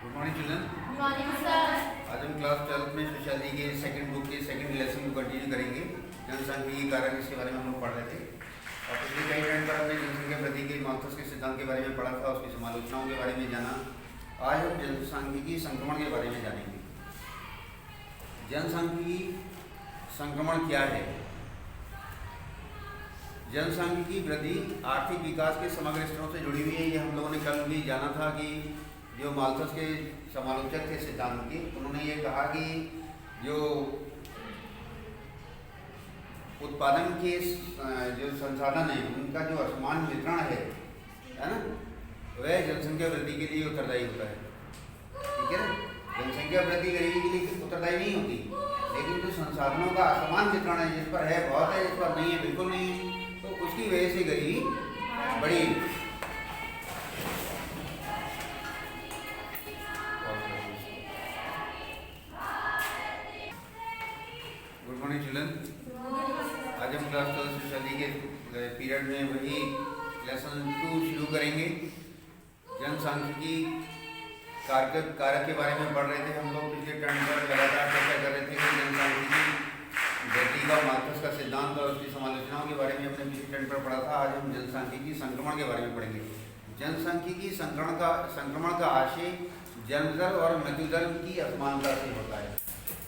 Good morning children. Good morning sir. आज हम class 12 में सोशियोलॉजी के सेकंड बुक के सेकंड लेसन को कंटिन्यू करेंगे। जनसंख्यिकी कारक, इसके बारे में हम लोग पढ़ रहे थे और पिछले कई टाइम पर हमने जनसंख्या वृद्धि के मार्क्स के सिद्धांत के बारे में पढ़ा था, उसकी समालोचनाओं के बारे में जाना। आज हम जनसंख्यिकी संक्रमण के बारे में जानेंगे। जनसंख्यिकी संक्रमण क्या है? जनसंख्यिकी वृद्धि आर्थिक विकास के समग्र स्तरों से जुड़ी हुई है। ये हम लोगों ने कल भी जाना था कि जो माल्थस के समालोचक थे सिद्धांत के, उन्होंने ये कहा कि जो उत्पादन के जो संसाधन है उनका जो असमान वितरण है ना, वह जनसंख्या वृद्धि के लिए उत्तरदायी होता है। ठीक है ना? जनसंख्या वृद्धि गरीबी के लिए उत्तरदायी नहीं होती, लेकिन जो संसाधनों का असमान वितरण है, जिस पर है बहुत है, जिस पर नहीं है बिल्कुल नहीं है, तो उसकी वजह से गरीबी बढ़ी। Good morning children. आज हम क्लास 12 सोशियोलॉजी के पीरियड में वही लेसन 2 शुरू करेंगे। जनसांख्यिकी कारक के बारे में पढ़ रहे थे हम लोग। पिछले टर्न पर लगातार चर्चा कर रहे थे कि जनसांख्यिकी वृद्धि का मार्क्स का सिद्धांत और उसकी समालोचनाओं के बारे में हमने पिछले टर्न पर पढ़ा था। आज हम जनसांख्यिकी संक्रमण के बारे में पढ़ेंगे। जनसांख्यिकी संक्रमण का आशय जन्म दर और मृत्यु दर की असमानता से होता है।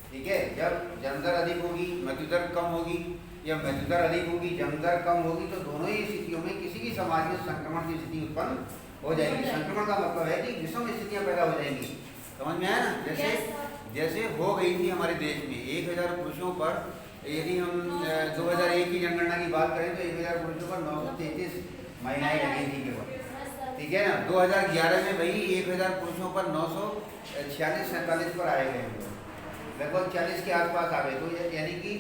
ठीक है, जब जन्म दर अधिक होगी, मृत्यु दर कम होगी, या मृत्यु दर अधिक होगी, जन्म दर कम होगी, तो दोनों ही स्थितियों में किसी भी समाज में संक्रमण की स्थिति उत्पन्न हो जाएगी। संक्रमण का मतलब है कि विषम स्थितियां पैदा हो जाएंगी। समझ में आया ना? जैसे हो गई थी हमारे देश में 1000 पुरुषों पर, यदि हम 2001 की जनगणना की बात करें तो 1000 पुरुषों पर 933 महिलाएं लगी थी केवल। ठीक है ना? 2011 में वही 1000 पुरुषों पर 946-47 पर आए गए, लगभग 40 के आसपास आ गए। तो यानी कि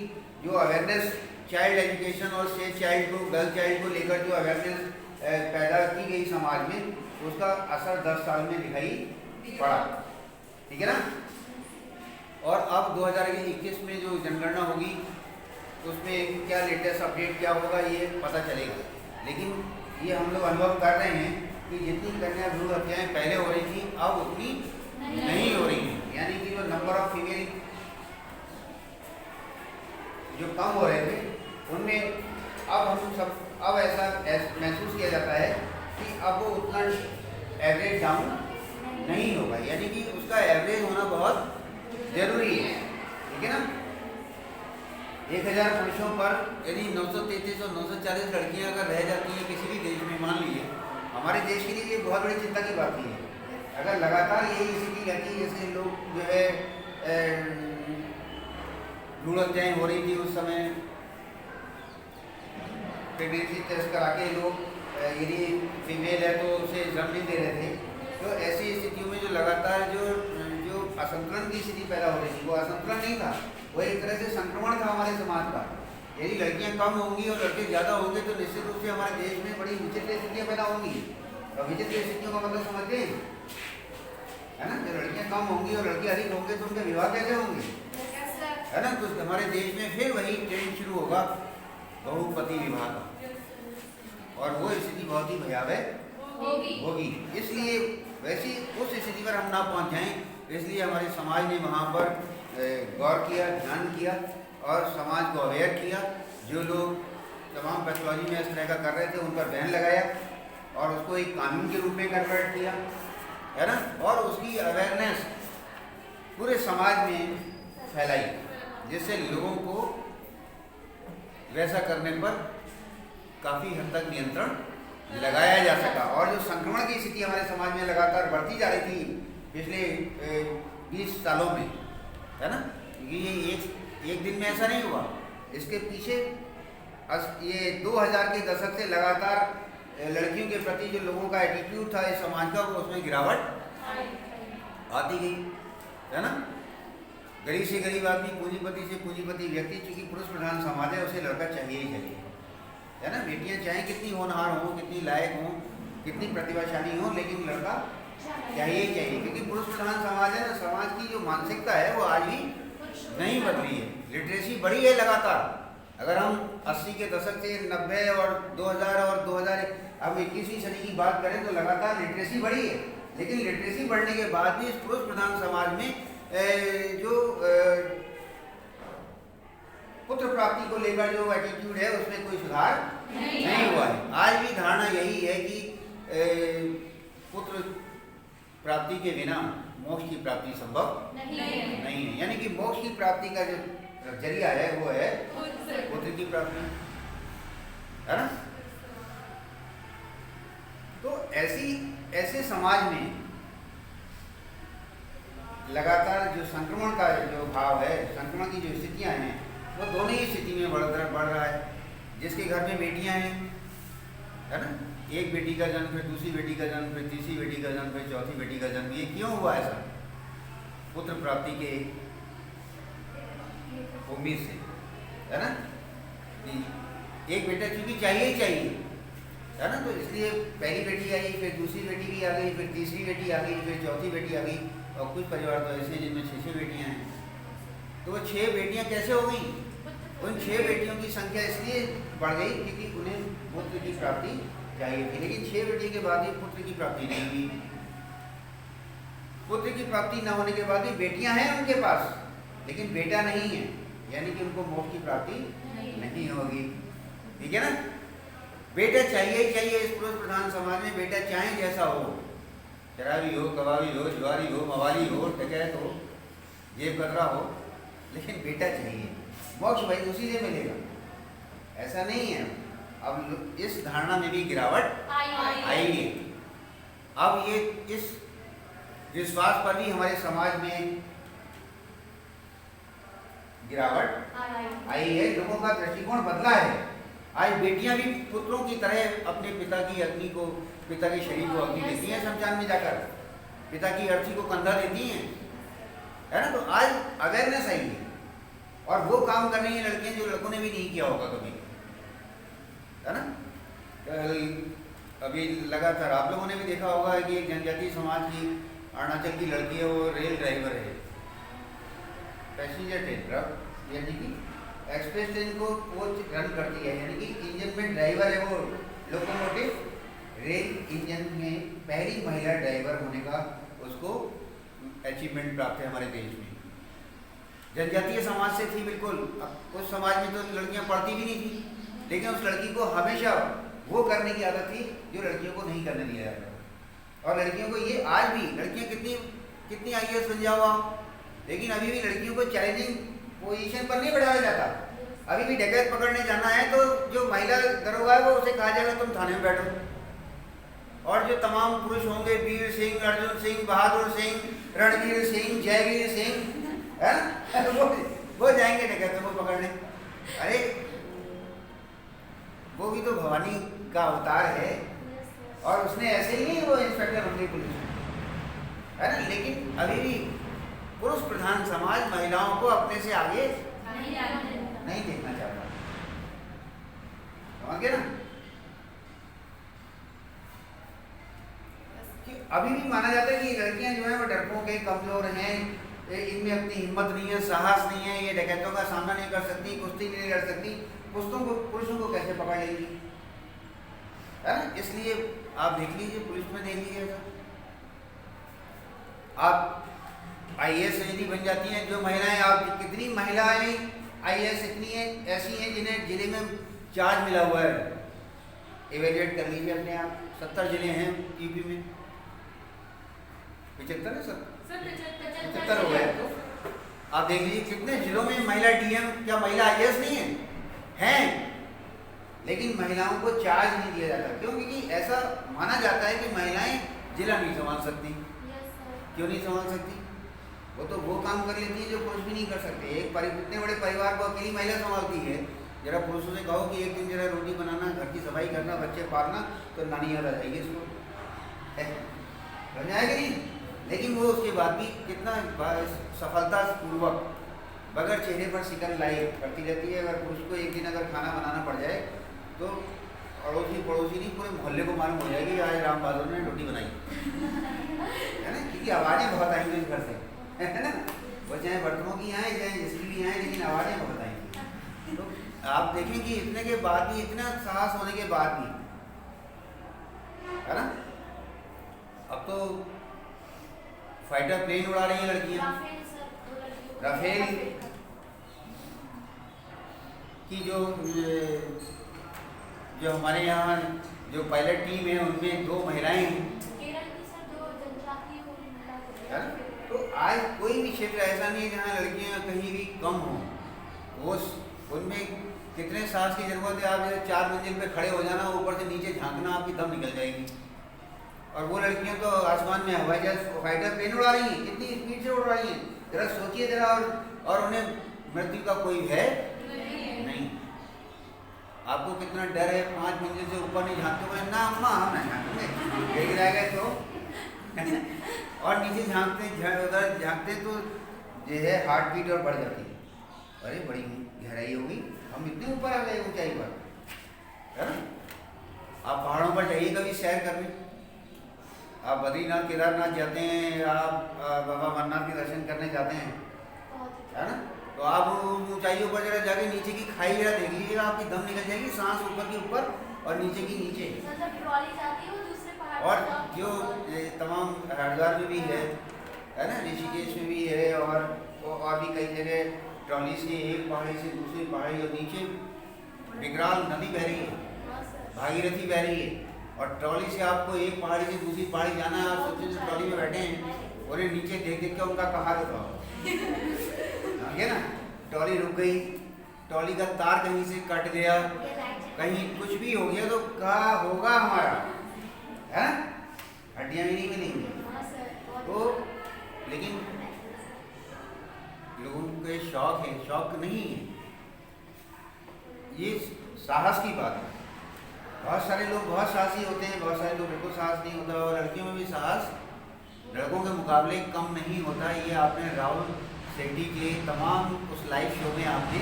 जो अवेयरनेस चाइल्ड एजुकेशन और सेफ चाइल्ड को, गर्ल चाइल्ड को लेकर जो अवेयरनेस पैदा की गई समाज में, उसका असर 10 साल में दिखाई पड़ा। ठीक है ना? और अब 2021 में जो जनगणना होगी उसमें क्या लेटेस्ट अपडेट क्या होगा ये पता चलेगा। लेकिन ये हम लोग अनुभव कर रहे हैं कि जितनी कन्या भ्रूण हत्याएं पहले हो रही थी, अब उतनी नहीं हो रही है। यानी कि जो नंबर ऑफ फीमेल जो कम हो रहे थे, उनमें अब ऐसा महसूस किया जाता है कि अब वो उतना एवरेज डाउन नहीं होगा। यानी कि उसका एवरेज होना बहुत जरूरी है। ठीक है ना? 1000 पुरुषों पर यदि 933 और 940 लड़कियां अगर रह जाती हैं किसी भी देश में, मान लीजिए हमारे देश के लिए ये बहुत बड़ी चिंता की बात है। अगर लगातार यही स्थिति रहती, जैसे लोग जो है भ्रूण हत्याएं हो रही थी उस समय, प्रेगनेंसी टेस्ट करा के लोग यदि फीमेल है तो उसे जन्म नहीं दे रहे थे, तो ऐसी स्थितियों में जो लगातार जो असंतुलन की स्थिति पैदा हो रही थी, वो असंतुलन नहीं था, वो एक तरह से संक्रमण था हमारे समाज का। यदि लड़कियां कम होंगी और लड़के ज़्यादा होंगे तो निश्चित रूप से हमारे देश में बड़ी विचित्र स्थितियाँ पैदा होंगी। और विचित्र स्थितियों का मतलब समझते हैं, है ना? जब लड़कियां कम होंगी और लड़के अधिक होंगे तो उनके विवाह कैसे होंगे, है ना? तो हमारे देश में फिर वही ट्रेंड शुरू होगा बहुपति विवाह का, और वो स्थिति बहुत ही भयावह होगी। इसलिए वैसी उस स्थिति पर हम ना पहुंच जाएं, इसलिए हमारे समाज ने वहाँ पर गौर किया, ध्यान किया और समाज को अवेयर किया। जो लोग तमाम पैथोलॉजी में इस तरह का कर रहे थे उन पर बैन लगाया और उसको एक कानून के रूप में कन्वर्ट किया, है ना? और उसकी अवेयरनेस पूरे समाज में फैलाई, जिससे लोगों को वैसा करने पर काफ़ी हद तक नियंत्रण लगाया जा सका। और जो संक्रमण की स्थिति हमारे समाज में लगातार बढ़ती जा रही थी पिछले 20 सालों में, है ना? ये एक दिन में ऐसा नहीं हुआ, इसके पीछे ये 2000 के दशक से लगातार लड़कियों के प्रति जो लोगों का एटीट्यूड था इस समाज का, वो उसमें गिरावट आती गई, है ना? गरीब से गरीब आदमी, पूंजीपति से पूंजीपति व्यक्ति, चूंकि पुरुष प्रधान समाज है, उसे लड़का चाहिए ही चाहिए, है ना? बेटियां चाहे कितनी होनहार हो, कितनी लायक हो, कितनी प्रतिभाशाली हो, लेकिन लड़का चाहिए ही चाहिए, क्योंकि पुरुष प्रधान समाज है ना। समाज की जो मानसिकता है वो आज भी नहीं बदली है। लिटरेसी बढ़ी है लगातार। अगर हम 80 के दशक से 90 और 2000 और 2000 अब 21वीं सदी की बात करें तो लगातार लिटरेसी बढ़ी है। लेकिन लिटरेसी बढ़ने के बाद भी इस पुरुष प्रधान समाज में जो पुत्र प्राप्ति को लेकर जो एटीट्यूड है उसमें कोई सुधार नहीं हुआ है। आज भी धारणा यही है कि पुत्र प्राप्ति के बिना मोक्ष की प्राप्ति संभव नहीं है। यानी कि मोक्ष की प्राप्ति का जो जरिया है वो है पुत्र की प्राप्ति, है ना। तो ऐसे समाज में लगातार जो संक्रमण का जो भाव है, संक्रमण की जो स्थितियां हैं, वो दोनों ही स्थिति में बढ़ रहा है। जिसके घर में बेटियां हैं, है ना, एक बेटी का जन्म, फिर दूसरी बेटी का जन्म, फिर तीसरी बेटी का जन्म, फिर चौथी बेटी का जन्म। ये क्यों हुआ ऐसा? पुत्र प्राप्ति के उम्मीद से, है ना। एक बेटा क्योंकि चाहिए ही चाहिए, है ना, तो इसलिए पहली बेटी आई, फिर दूसरी बेटी भी आ गई, फिर तीसरी बेटी आ गई, फिर चौथी बेटी आ गई। और कुछ परिवार तो ऐसे जिनमें 6 बेटियां हैं। तो वो 6 बेटियां कैसे हो गई? उन 6 बेटियों की संख्या इसलिए बढ़ गई क्योंकि उन्हें पुत्र की प्राप्ति चाहिए थी। लेकिन 6 बेटी के बाद ही पुत्र की प्राप्ति नहीं हुई। पुत्र की प्राप्ति न होने के बाद भी बेटियां हैं उनके पास, लेकिन बेटा नहीं है, यानी कि उनको मोक्ष की प्राप्ति नहीं होगी। ठीक है ना। बेटा चाहिए ही चाहिए। इस पुरुष प्रधान समाज में बेटा चाहे जैसा हो, शराबी हो, कबाबी हो, जुआरी हो, मवाली हो, डकैत हो, जेब कतरा हो, लेकिन बेटा चाहिए। मोक्ष भाई उसी से मिलेगा, ऐसा नहीं है। अब इस धारणा में भी गिरावट आई है। अब ये इस विश्वास पर भी हमारे समाज में गिरावट आई है। लोगों का दृष्टिकोण बदला है। आज बेटियां भी पुत्रों की तरह अपने पिता की अग्नि को, पिता के शरीर को अग्नि देती हैं, शमशान में जाकर पिता की अर्थी को कंधा देती हैं, है ना। तो आज अवेयरनेस आई है और वो काम कर रही हैं लड़कियां जो लड़कों ने भी नहीं किया होगा कभी, है ना। अभी लगातार आप लोगों ने भी देखा होगा कि एक जनजातीय समाज की अरुणाचल की लड़की है, वो रेल ड्राइवर है, पैसेंजर ट्रेन, यानी कि एक्सप्रेस ट्रेन को वो रन करती है, यानी कि इंजन में ड्राइवर है, वो लोकोमोटिव रेल इंजन में पहली महिला ड्राइवर होने का उसको अचीवमेंट प्राप्त है हमारे देश में। जनजातीय समाज से थी बिल्कुल। अब उस समाज में तो लड़कियां पढ़ती भी नहीं थी, लेकिन उस लड़की को हमेशा वो करने की आदत थी जो लड़कियों को नहीं करने दिया जाता। और लड़कियों को ये आज भी, लड़कियां कितनी IAS बन जाओ आप, लेकिन अभी भी लड़कियों को चैलेंजिंग पोजीशन पर नहीं बढ़ाया जाता। अभी भी डकैत पकड़ने जाना है तो जो महिला दरोगा है वो उसे कहा जाएगा तुम थाने में बैठो, और जो तमाम पुरुष होंगे, वीर सिंह, अर्जुन सिंह, बहादुर सिंह, रणवीर सिंह, जयवीर सिंह, है वो जाएंगे डकैतों को पकड़ने। अरे वो भी तो भवानी का अवतार है, और उसने ऐसे ही नहीं वो इंस्पेक्टर बन गई पुलिस, है ना। लेकिन अभी भी पुरुष प्रधान समाज महिलाओं को अपने से आगे नहीं देखना चाहता, समझ गए ना। कि अभी भी माना जाता है कि लड़कियां जो है वो डरपोक है, कमजोर हैं, इनमें अपनी हिम्मत नहीं है, साहस नहीं है, ये डकैतों का सामना नहीं कर सकती, कुश्ती नहीं लड़ सकती, पुरुषों को कैसे पकड़ लेंगी, है ना। इसलिए आप देख लीजिए, पुलिस में देख लीजिएगा, आप IAS यदि बन जाती हैं जो महिलाएं, आप कितनी महिलाएं IAS इतनी है ऐसी हैं जिन्हें जिले में चार्ज मिला हुआ है। एवेल्युएट कर लीजिए अपने आप। 70 जिले हैं यूपी में, 75 है सर, 75 हो गए। तो आप देख लीजिए कितने जिलों में महिला DM या महिला IAS नहीं हैं, लेकिन महिलाओं को चार्ज नहीं दिया जाता। क्यों? क्योंकि ऐसा माना जाता है कि महिलाएं जिला नहीं संभाल सकती। क्यों नहीं संभाल सकती? वो तो वो काम कर लेती है जो पुरुष भी नहीं कर सकते। इतने बड़े परिवार को अकेली महिला संभालती है। जरा पुरुषों से कहो कि एक दिन जरा रोटी बनाना, घर की सफाई करना, बच्चे पालना, तो नानी याद आ जाएगी इसको, बन जाएगी नहीं। लेकिन वो उसके बाद भी कितना सफलतापूर्वक बगैर चेहरे पर शिकन लाई करती रहती है। अगर पुरुष को एक दिन अगर खाना बनाना पड़ जाए तो अड़ोसी पड़ोसी नहीं, पूरे मोहल्ले को मालूम हो जाएगी आज राम बहादुर ने रोटी बनाई, है ना। क्योंकि आवाज़ें बहुत आएंगी इस घर से, है ना। वो चाहे बर्तनों की आए, चाहे जिसकी भी आए, लेकिन आवाज़ें बहुत आएंगी। तो आप देखें कि इतने के बाद भी, इतना साहस होने के बाद भी, है ना। अब तो फाइटर प्लेन उड़ा रही हैं लड़कियां। राफेल की जो हमारे यहाँ जो पायलट टीम है उनमें 2 महिलाएं हैं। है ना? तो आज कोई भी क्षेत्र ऐसा नहीं है जहाँ लड़कियाँ कहीं भी कम हों। वो उनमें कितने साहस की जरूरत है। आप 4 मंजिल पे खड़े हो जाना, ऊपर से नीचे झांकना, आपकी दम निकल जाएगी। और वो लड़कियां तो आसमान में हवाई जहाज फाइटर प्लेन उड़ा रही हैं, कितनी स्पीड से उड़ रही हैं, जरा सोचिए जरा। और उन्हें मृत्यु का कोई है नहीं। आपको कितना डर है, 5 मंजिल से ऊपर नहीं झांकते हुए ना, अम्मा हम नहीं झांकेंगे, गिर रह गए तो और नीचे झांकते तो जो है हार्ट बीट और बढ़ जाती है। अरे बड़ी गहराई होगी, हम इतने ऊपर आ गए ऊंचाई पर, है ना? आप पहाड़ों पर जाइए कभी सैर करने, आप बद्रीनाथ केदारनाथ जाते हैं, आप बाबा अमरनाथ के दर्शन करने जाते हैं, है ना? तो आप ऊंचाइयों पर जरा जाके नीचे की खाई जरा देख लीजिएगा, आपकी दम निकल जाएगी, सांस ऊपर की ऊपर और नीचे की नीचे। और जो तमाम हरिद्वार में भी है ना, ऋषिकेश में भी है, और भी कई जगह ट्रॉली से एक पहाड़ी से दूसरी पहाड़ी, और नीचे विकराल नदी बह रही है, भागीरथी बह रही है, और ट्रॉली से आपको एक पहाड़ी से दूसरी पहाड़ी जाना है। आप सोचिए जो ट्रॉली में बैठे हैं, उन्हें नीचे देख देख के उनका कहा होता है ना, ट्रॉली रुक गई, ट्रॉली का तार कहीं से कट गया, कहीं कुछ भी हो गया तो क्या होगा हमारा, है? हड्डियां भी नहीं मिलेंगी। तो लेकिन लोगों के शौक है, शौक नहीं है, ये साहस की बात है। बहुत सारे लोग बहुत साहसी होते हैं, बहुत सारे लोग बिल्कुल साहस नहीं होता, और लड़कियों में भी साहस लड़कों के मुकाबले कम नहीं होता। ये आपने राहुल शेट्टी के तमाम उस लाइव शो में आपने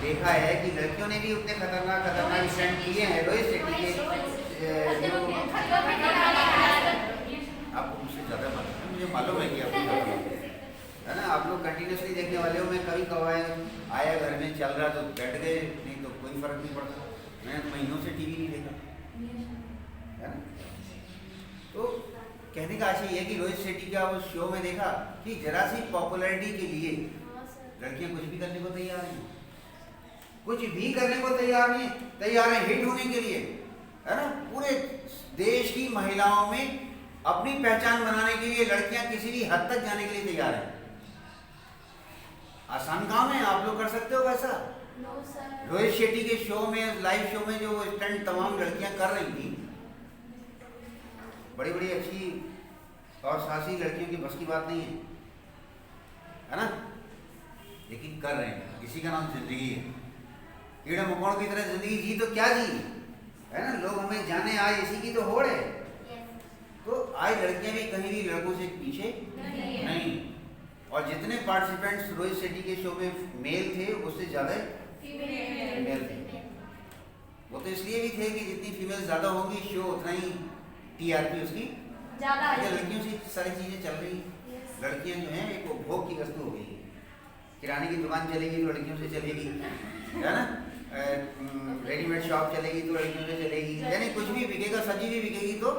देखा है कि लड़कियों ने भी उतने खतरनाक स्टंट किए हैं। रोहित शेट्टी के आपको मुझसे ज़्यादा मालूम है, मुझे मालूम है कि आपको, है ना? आप लोग कंटिन्यूसली देखने वाले हो। मैं कभी कभार आया घर में चल रहा तो बैठ गए, नहीं तो कोई फर्क नहीं पड़ता। मैं महीनों से टीवी नहीं देखा, है ना? तो कहने का आशय है कि रोहित शेट्टी का उस शो में देखा कि जरा सी पॉपुलैरिटी के लिए लड़कियां कुछ भी करने को तैयार हैं, कुछ भी करने को तैयार है हिट होने के लिए, है ना? पूरे देश की महिलाओं में अपनी पहचान बनाने के लिए लड़कियां किसी भी हद तक जाने के लिए तैयार हैं। आसान काम है, आप लोग कर सकते हो वैसा? रोहित शेट्टी के शो में, लाइव शो में जो स्टंट तमाम लड़कियां कर रही थी, बड़ी बड़ी अच्छी और साहसी लड़कियों की बस की बात नहीं है ना? लेकिन कर रहे हैं। इसी का नाम जिंदगी है। कीड़े मकोड़ों की तरह जिंदगी जी तो क्या जी, है ना? लोग हमें जाने आए, इसी की तो होड़ है। तो आज लड़कियां भी कहीं भी लड़कों से पीछे नहीं। और जितने पार्टिसिपेंट्स रोहित शेट्टी के शो में मेल थे, उससे ज्यादा फीमेल थे। वो तो इसलिए भी थे कि जितनी फीमेल ज्यादा होंगी, शो उतना ही टीआरपी उसकी ज्यादा। लड़कियों से सारी चीजें चल रही हैं। लड़कियां जो हैं एक उपभोग की वस्तु हो गई है। किराने की दुकान चलेगी तो लड़कियों से चलेगी, है ना? रेडीमेड शॉप चलेगी तो लड़कियों से चलेगी, यानी कुछ भी बिकेगा, सब्जी भी बिकेगी तो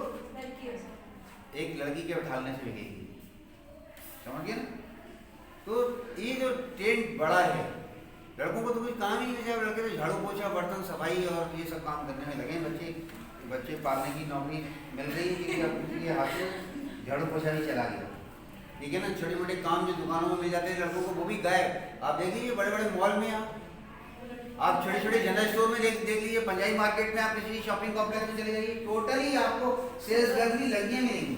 एक लड़की के बैठाने से बिकेगी। समझ गए ना? तो ये जो ट्रेंड बड़ा है, लड़कों को तो कुछ काम ही नहीं बचा। लड़के तो झाड़ू पोछा, बर्तन सफाई और ये सब काम करने में लगे। बच्चे पालने की नौकरी मिल रही है कि हाथ में झाड़ू पोछा भी चला गया, ठीक है ना? छोटे मोटे काम जो दुकानों में मिल जाते हैं लड़कों को, वो भी गायब। आप देख लीजिए बड़े बड़े मॉल में, आप छोटे छोटे जनरल स्टोर में देख लीजिए, पंजाबी मार्केट में, आप किसी शॉपिंग कॉम्प्लेक्स में चले जाइए, टोटली आपको सेल्स गर्ल की लड़कियां मिलेंगी।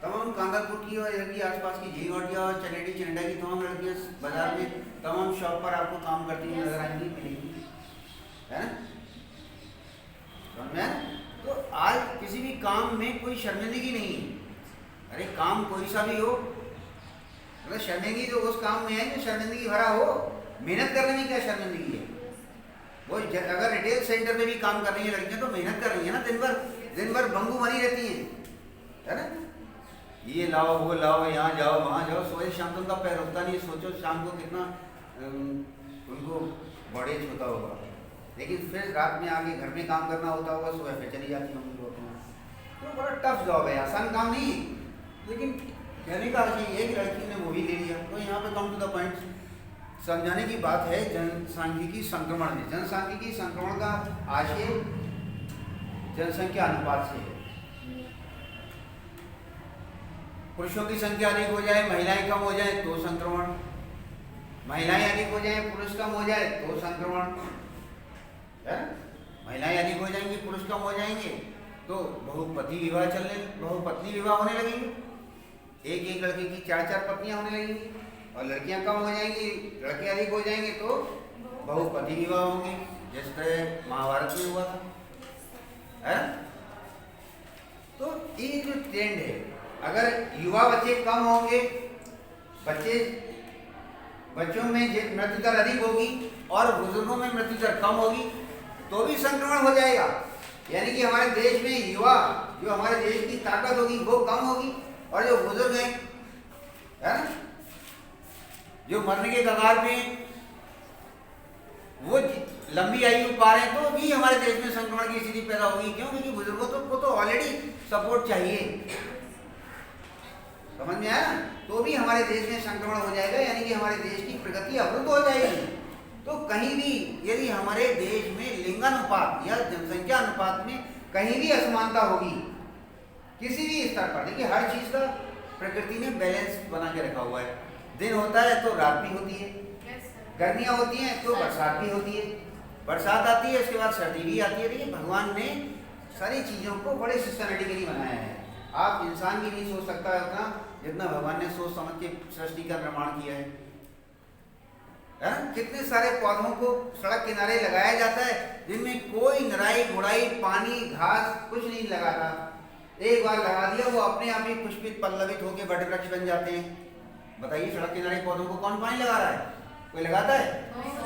तमाम कांदापुर की और इधर की आसपास की झीलवाटिया और चनेडी चनेडा की तमाम लड़कियां बाजार में तमाम शॉप पर आपको काम करती हुई नजर आएंगी, मिलेंगी, है ना? समझ में? तो आज किसी भी काम में कोई शर्मिंदगी नहीं है। अरे काम कोई सा भी हो, मतलब शर्मिंदगी तो उस काम में है जो शर्मिंदगी भरा हो। मेहनत करने में क्या शर्मिंदगी है? वो अगर रिटेल सेंटर में भी काम कर रही है लड़कियां, तो मेहनत कर रही है ना, दिन भर बंगू बनी रहती हैं, है ना? ये लाओ, वो लाओ, यहाँ जाओ, वहाँ जाओ, सुबह शाम तो उनका पैर रुकता नहीं। सोचो शाम को कितना उनको बॉडेज होता होगा, लेकिन फिर रात में आके घर में काम करना होता होगा, सुबह फिर चली जाती होंगी। तो बड़ा टफ जॉब है, आसान काम नहीं। लेकिन कहने का अर्थ ये है कि लड़की ने वो भी ले लिया। तो यहाँ पे कम टू द पॉइंट समझाने की बात है जनसांख्यिकी संक्रमण में। जनसांख्यिकी संक्रमण का आशय जनसंख्या अनुपात से है। पुरुषों की संख्या अधिक हो जाए, महिलाएं कम हो जाए तो संक्रमण, महिलाएं अधिक हो जाए, पुरुष कम हो जाए तो संक्रमण है। महिलाएं अधिक हो जाएंगी, पुरुष कम हो जाएंगे तो बहुपति विवाह बहुपत्नी विवाह होने लगेंगे। एक एक लड़के की 4-4 पत्नियां होने लगेंगी। और लड़कियां कम हो जाएंगी, लड़के अधिक हो जाएंगे तो बहुपति विवाह होंगे, जिस तरह महाभारत में हुआ था, है। तो ये जो ट्रेंड है, अगर युवा बच्चे कम होंगे, बच्चों में मृत्यु दर अधिक होगी और बुजुर्गों में मृत्यु दर कम होगी तो भी संक्रमण हो जाएगा। यानी कि हमारे देश में युवा, जो हमारे देश की ताकत होगी वो कम होगी, और जो बुजुर्ग हैं, है ना, जो मरने के कगार पे वो लंबी आयु पा रहे हैं, तो भी हमारे देश में संक्रमण की स्थिति पैदा होगी। क्यों? क्योंकि बुजुर्गों को तो ऑलरेडी सपोर्ट चाहिए, समझ में आया? तो भी हमारे देश में संक्रमण हो जाएगा, यानी कि हमारे देश की प्रगति अवरुद्ध हो जाएगी। तो कहीं भी यदि हमारे देश में लिंगानुपात या जनसंख्या अनुपात में कहीं भी असमानता होगी, किसी भी स्तर पर, देखिए हर चीज का प्रकृति ने बैलेंस बना के रखा हुआ है। दिन होता है तो रात भी होती है, गर्मियां होती हैं तो बरसात भी होती है, बरसात आती है उसके बाद सर्दी भी आती है। देखिए भगवान ने सारी चीजों को बड़े सिस्टमेटिकली बनाया है। आप इंसान भी नहीं सोच सकता है उतना जितना भगवान ने सोच समझ के सृष्टि का निर्माण किया है। कितने सारे पौधों को सड़क किनारे लगाया जाता है जिनमें कोई निराई गुड़ाई, पानी, घास कुछ नहीं लगाता। एक बार लगा दिया वो अपने आप ही पुष्पित पल्लवित होकर बड़े वृक्ष बन जाते हैं। बताइए सड़क किनारे पौधों को कौन पानी लगा रहा है? कोई लगाता है?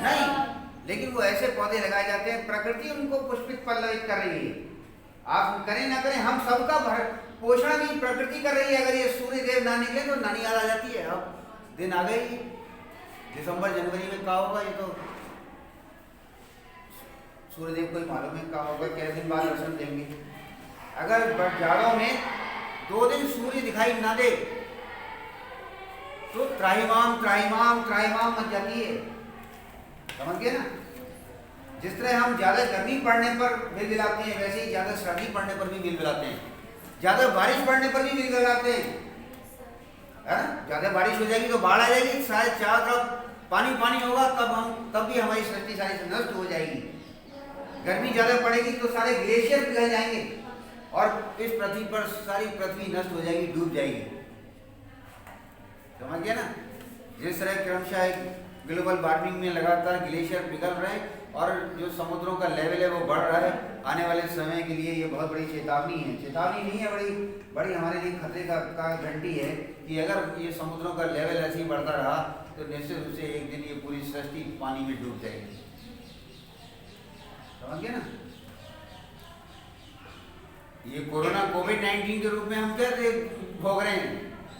नहीं। लेकिन वो ऐसे पौधे लगाए जाते हैं, प्रकृति उनको पुष्पित पल्लवित कर रही है। आप करें ना करें, हम सबका पोषण भी प्रकृति कर रही है। अगर ये सूर्य देव ना निकले तो नानी याद आ जाती है। अब दिन आ गई, दिसंबर जनवरी में क्या होगा ये तो सूर्यदेव को ही मालूम है क्या होगा, क्या दिन बाद दर्शन देंगे। अगर जाड़ों में 2 दिन सूर्य दिखाई ना दे तो त्राहिमाम त्राहिमाम त्राहिमाम मच जाती है, समझ गए ना। जिस तरह हम ज्यादा गर्मी पड़ने पर बिलबिलाते हैं, वैसे ही ज्यादा सर्दी पड़ने पर भी बिलबिलाते हैं, ज्यादा बारिश पड़ने पर भी बिलबिलाते हैं, है ना। ज्यादा बारिश हो जाएगी तो बाढ़ आ जाएगी, शायद चारों तरफ पानी पानी होगा, तब भी हमारी सृष्टि सारी नष्ट हो जाएगी। गर्मी ज्यादा पड़ेगी तो सारे ग्लेशियर पिघल जाएंगे और इस पृथ्वी पर सारी पृथ्वी नष्ट हो जाएगी, डूब जाएगी, समझ गया ना। जिस तरह क्रमशः ग्लोबल वार्मिंग में लगातार ग्लेशियर पिघल रहे हैं और जो समुद्रों का लेवल है वो बढ़ रहा है, आने वाले समय के लिए ये बहुत बड़ी चेतावनी है। चेतावनी नहीं है, बड़ी हमारे लिए खतरे का घंटी है कि अगर ये समुद्रों का लेवल ऐसे ही बढ़ता रहा तो निश्चित रूप से एक दिन ये पूरी सृष्टि पानी में डूब जाएगी, समझ गए ना। ये कोरोना कोविड-19 के रूप में हम क्या भोग रहे हैं,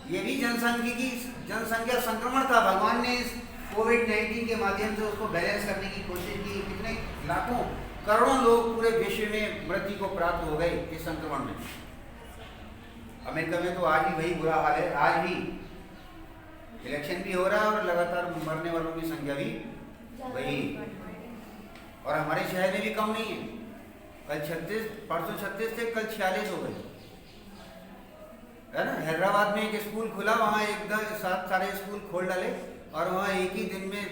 ये भी जनसंख्या संक्रमण था। भगवान ने इस कोविड-19 के माध्यम से उसको बैलेंस करने की कोशिश की। कितने लाखों करोड़ों लोग पूरे विश्व में मृत्यु को प्राप्त हो गए इस संक्रमण में। अमेरिका में तो आज भी वही बुरा हाल है, आज भी इलेक्शन भी हो रहा है और लगातार मरने वालों की संख्या भी वही, और हमारे शहर में भी कम नहीं है। कल 36, परसों 36 थे, कल 46 हो गए, है ना। हैदराबाद में एक स्कूल खुला, वहाँ एकदम सारे स्कूल खोल डाले और वहाँ एक ही दिन में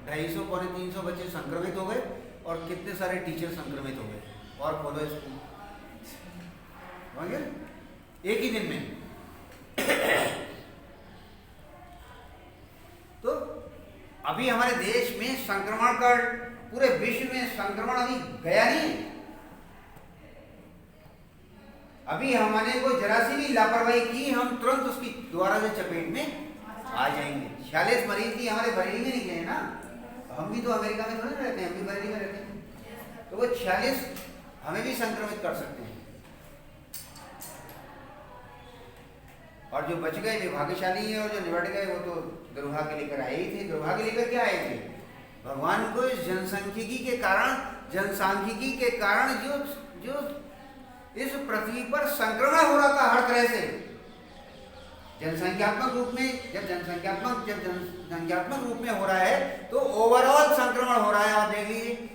250 पौने 300 बच्चे संक्रमित हो गए और कितने सारे टीचर संक्रमित हो गए, और खोलो स्कूल, समझ गए, एक ही दिन में। तो अभी हमारे देश में संक्रमण का, पूरे विश्व में संक्रमण अभी गया नहीं। अभी हमने को जरा सी भी लापरवाही की, हम तुरंत उसकी दोबारा से चपेट में आ जाएंगे। 46 मरीज भी हमारे बरेली में निकले हैं ना, हम भी तो अमेरिका में थोड़े रहते हैं, हम भी बरेली में रहते हैं, तो वो 46 हमें भी संक्रमित कर सकते हैं। और जो बच गए वे भाग्यशाली हैं, और जो निबट गए वो तो दुर्भाग्य लेकर आए ही थे। दुर्भाग्य लेकर क्या आए थे? भगवान को इस जनसांख्यिकी के कारण जो इस पृथ्वी पर संक्रमण हो रहा था हर तरह से, जनसंख्यात्मक रूप में जब जनसंख्यात्मक रूप में हो रहा है तो ओवरऑल संक्रमण हो रहा है। आप देख लीजिए,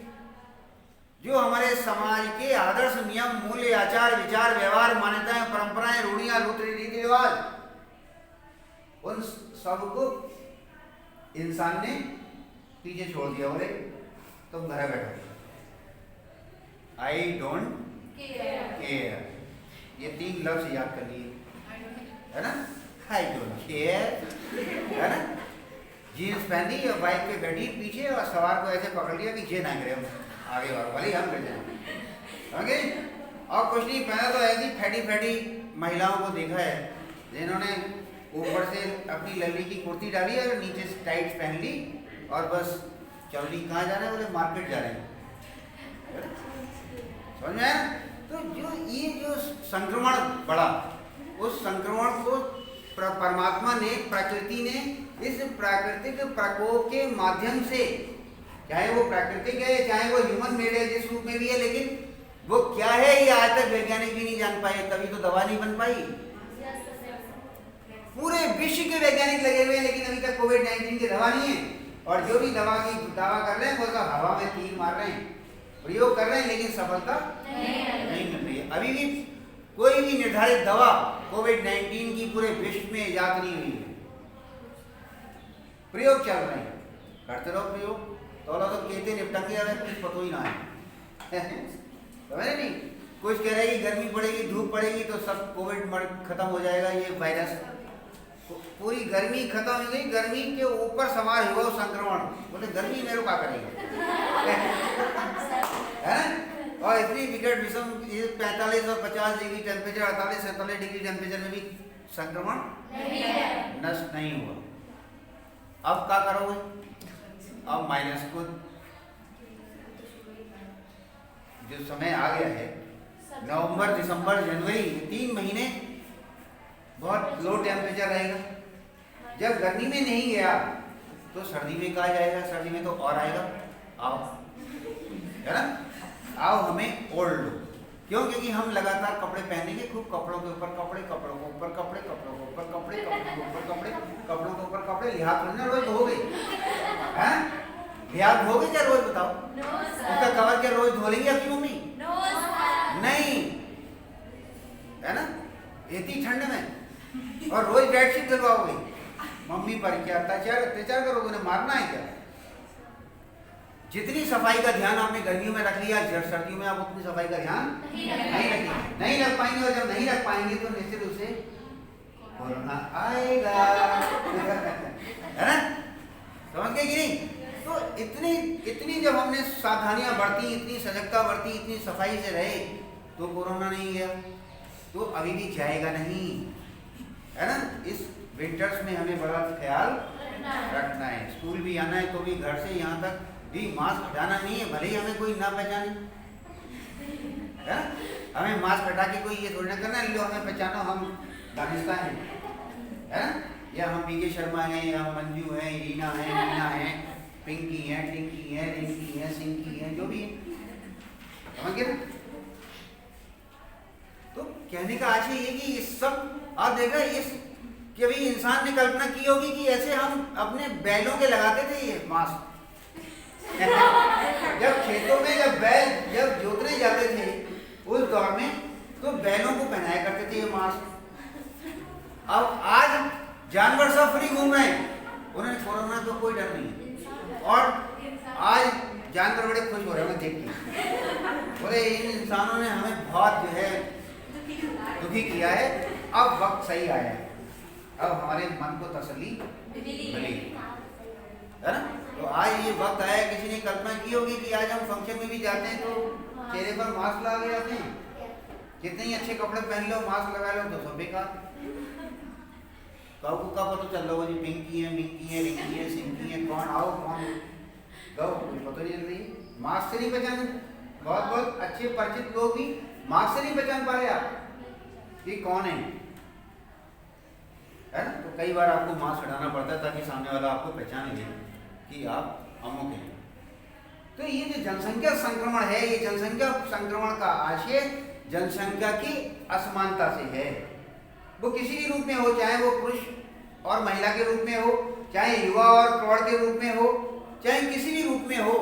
जो हमारे समाज के आदर्श, नियम, मूल्य, आचार, विचार, व्यवहार, मान्यताएं, परंपराएं, रूढ़ियां, रीति रिवाज, उन सबको इंसान ने पीछे छोड़ दिया। बोले तुम घर बैठो, आई डोंट केयर। ये 3 लफ्ज याद कर लिए, है ना? आई डोंट केयर, है ना? जीन्स पहनी और बाइक पे बैठी पीछे और सवार को ऐसे पकड़ लिया कि जे ना करे आगे वाले हम कर जाए। और कुछ नहीं पहना तो ऐसी फैटी महिलाओं को देखा है जिन्होंने ऊपर से अपनी लवली की कुर्ती डाली और नीचे से टाइट्स पहन ली और बस चल रही। कहाँ जा रहे हैं? बोले मार्केट जा रहे हैं। समझ में आया? तो ये जो संक्रमण बढ़ा, उस संक्रमण को परमात्मा ने, प्रकृति ने इस प्राकृतिक प्रकोप के माध्यम से, चाहे वो प्राकृतिक है चाहे वो ह्यूमन मेड है, जिस रूप में भी है, लेकिन वो क्या है ये आज तक वैज्ञानिक भी नहीं जान पाए। तभी तो दवा नहीं बन पाई। पूरे विश्व के वैज्ञानिक लगे हुए हैं लेकिन अभी तक कोविड-19 की दवा नहीं है। और जो भी दवा की दावा कर रहे हैं वो सब हवा में तीर मार रहे हैं, प्रयोग कर रहे हैं, लेकिन सफलता नहीं मिल रही है। अभी भी कोई भी निर्धारित दवा कोविड-19 की पूरे विश्व में इजाद नहीं हुई है। प्रयोग चल रहे हैं, करते रहो प्रयोग, तो कहते निपटंगे, अगर कुछ पतो ही ना है। समझ नहीं? कुछ कह रहे हैं कि गर्मी पड़ेगी, धूप पड़ेगी तो सब कोविड खत्म हो जाएगा, ये वायरस। पूरी गर्मी खत्म हो गई, गर्मी के ऊपर सवार हुआ संक्रमण। बोले गर्मी मेरे क्या करेगा? है? और इतनी विकट विषम 45 और 50 डिग्री टेम्परेचर, 48-47 डिग्री टेम्परेचर में भी संक्रमण नष्ट नहीं हुआ। अब क्या करोगे? अब माइनस को जो समय आ गया है, नवंबर, दिसंबर, जनवरी, 3 महीने बहुत लो टेम्परेचर रहेगा। जब गर्मी में नहीं गया तो सर्दी में कहा जाएगा, सर्दी में तो और आएगा। आओ, है ना? आओ हमें ओढ़ लो। क्यों? क्योंकि हम लगातार कपड़े पहनेंगे, खूब कपड़ों के ऊपर कपड़े, कपड़ों के ऊपर कपड़े, कपड़ों के ऊपर कपड़े, कपड़ों के ऊपर कपड़े, कपड़ों के ऊपर कपड़े। लिहाज करना रोज धोगे? हैं? लिहाज धोगे क्या रोज? बताओ। उसका कवर क्या रोज धो लेंगे आपकी मम्मी? नहीं, है ना? इतनी ठंड में और रोज बेडशीट धुलवाओगे मम्मी पर, क्या अत्याचार करोगे? उन्हें मारना है क्या? जितनी सफाई का ध्यान आपने गर्मियों में रख लिया, सर्दियों में आप उतनी सफाई का ध्यान नहीं रख पाएंगे। और जब नहीं रख पाएंगे तो निश्चित रूप से कोरोना आएगा। है ना? समझ गए कि नहीं? तो इतनी जब हमने सावधानियां बरती, इतनी सजगता बरती, इतनी सफाई से रहे तो कोरोना नहीं गया, तो अभी भी जाएगा नहीं। है ना? इस विंटर्स में हमें बड़ा ख्याल रखना है। स्कूल भी आना है तो भी घर से यहाँ तक भी मास्क हटाना नहीं है, भले ही हमें कोई ना पहचाने। है? हमें मास्क हटा के कोई ये थोड़ी ना करना है लो हमें पहचानो हम दानिस्ता हैं, है ना? या हम पीके शर्मा हैं, या हम मंजू हैं, रीना हैं, मीना हैं, पिंकी हैं, टिंकी हैं, रिंकी हैं, सिंकी हैं, जो भी है। समझ गए? तो कहने का आशय ये कि इस सब आप देखा, इस कभी इंसान ने कल्पना की होगी कि ऐसे हम अपने बैलों के लगाते थे ये मास्क। जब खेतों में जब जोतने जाते थे उस दौर में तो बैलों को पहनाया करते थे ये मास्क। अब आज जानवर सब फ्री घूम रहे हैं, उन्हें कोरोना तो कोई डर नहीं है। और आज जानवर बड़े खुश हो रहे हैं देख के, बोले इन इंसानों ने हमें बहुत जो है दुखी किया है, अब वक्त सही आया है, अब हमारे मन को तसल्ली मिली, है ना? तो आज ये वक्त आया। किसी ने कल्पना की होगी कि आज हम फंक्शन में भी जाते हैं तो चेहरे पर मास्क लगा के जाते हैं? कितने ही अच्छे कपड़े पहन लो, मास्क लगा लो तो सब बेकार। तो आपको क्या पता चल रहा होगा जी पिंकी है, मिंकी है, रिंकी है, सिंकी है, कौन आओ कौन गो, कुछ पता नहीं चल रही। मास्क से नहीं पहचान, बहुत अच्छे परिचित लोग भी मास्क से नहीं पहचान पा रहे आप कि कौन है ना? तो कई बार आपको मास्क हटाना पड़ता है ताकि सामने वाला आपको पहचान ले कि आप अमुक हैं। तो ये जो जनसंख्या संक्रमण है, ये जनसंख्या संक्रमण का आशय जनसंख्या की असमानता से है। वो किसी भी रूप में हो, चाहे वो पुरुष और महिला के रूप में हो, चाहे युवा और प्रौढ़ के रूप में हो, चाहे किसी भी रूप में हो,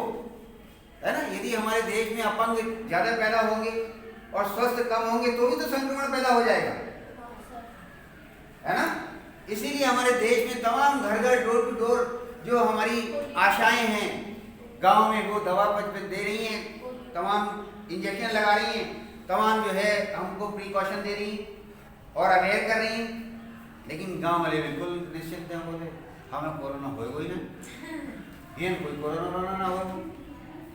है ना। यदि हमारे देश में अपंग ज्यादा पैदा होंगे और स्वस्थ कम होंगे तो भी तो संक्रमण पैदा हो जाएगा, है ना। इसीलिए हमारे देश में तमाम घर घर, डोर टू डोर जो हमारी आशाएं हैं गांव में, वो दवा दे रही हैं, तमाम इंजेक्शन लगा रही हैं, तमाम जो है हमको प्रिकॉशन दे रही हैं और अवेयर कर रही हैं। लेकिन गांव वाले बिल्कुल निश्चिंत हैं, बोले हमें कोरोना हो ही ना, ये कोई कोरोना ना हो।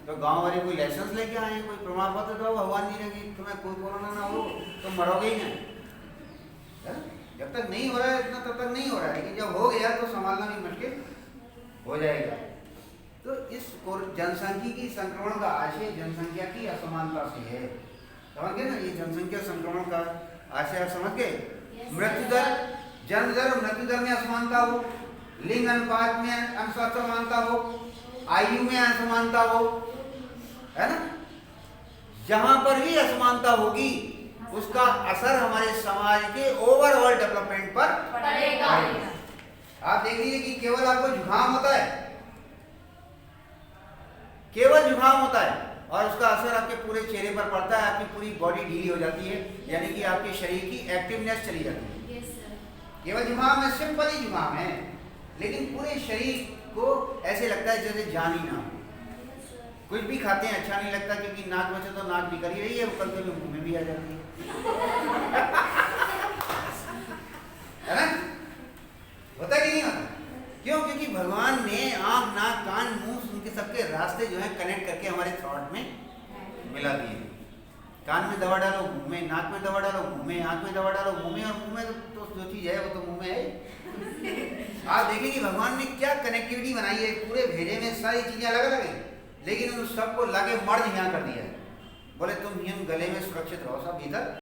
तो गांव वाले कोई लाइसेंस लेके आए, कोई प्रमाण पत्र दो भगवान जी ने कि तुम्हें कोई कोरोना ना हो, तुम मरोगे ही ना। जब तक नहीं हो रहा है इतना, तब तक नहीं हो रहा है, लेकिन जब हो गया तो संभालना भी मुश्किल हो जाएगा। तो इस जनसांख्यिकी संक्रमण का आशय जनसंख्या की असमानता से है, समझ गए ना। ये जनसंख्या संक्रमण का आशय आप समझ गए। मृत्यु दर, जन्म दर और मृत्यु दर में असमानता हो, लिंग अनुपात में असमानता हो, आयु में असमानता हो, है ना। जहां पर भी असमानता होगी उसका असर हमारे समाज के ओवरऑल डेवलपमेंट पर पड़ेगा। आप देख लीजिए कि केवल आपको जुकाम होता है, केवल जुकाम होता है और उसका असर आपके पूरे चेहरे पर पड़ता है, आपकी पूरी बॉडी ढीली हो जाती है, यानी कि आपके शरीर की एक्टिवनेस चली जाती है। केवल जुकाम है, सिंपल ही जुकाम है, लेकिन पूरे शरीर को ऐसे लगता है जैसे जान ही ना हो। कुछ भी खाते हैं अच्छा नहीं लगता, क्योंकि नाक में से तो नाक निकल ही रही है, वो कभी मुंह में भी आ जाती है है ना। होता कि नहीं होता? क्यों? क्योंकि भगवान ने आँख, नाक, कान, मुंह, उनके सबके रास्ते जो है कनेक्ट करके हमारे थॉट में मिला दिए। कान में दवा डालो मुंह में, नाक में दवा डालो मुंह में, आँख में दवा डालो मुंह में, और मुंह में तो जो चीज़ है वो तो मुंह में है। आप देखिए कि भगवान ने क्या कनेक्टिविटी बनाई है, पूरे भेजे में सारी चीज़ें अलग अलग हैं, लेकिन उन सबको लाके मर्ज यहाँ कर दिया है। बोले तुम हम गले में सुरक्षित रहो, सब भीतर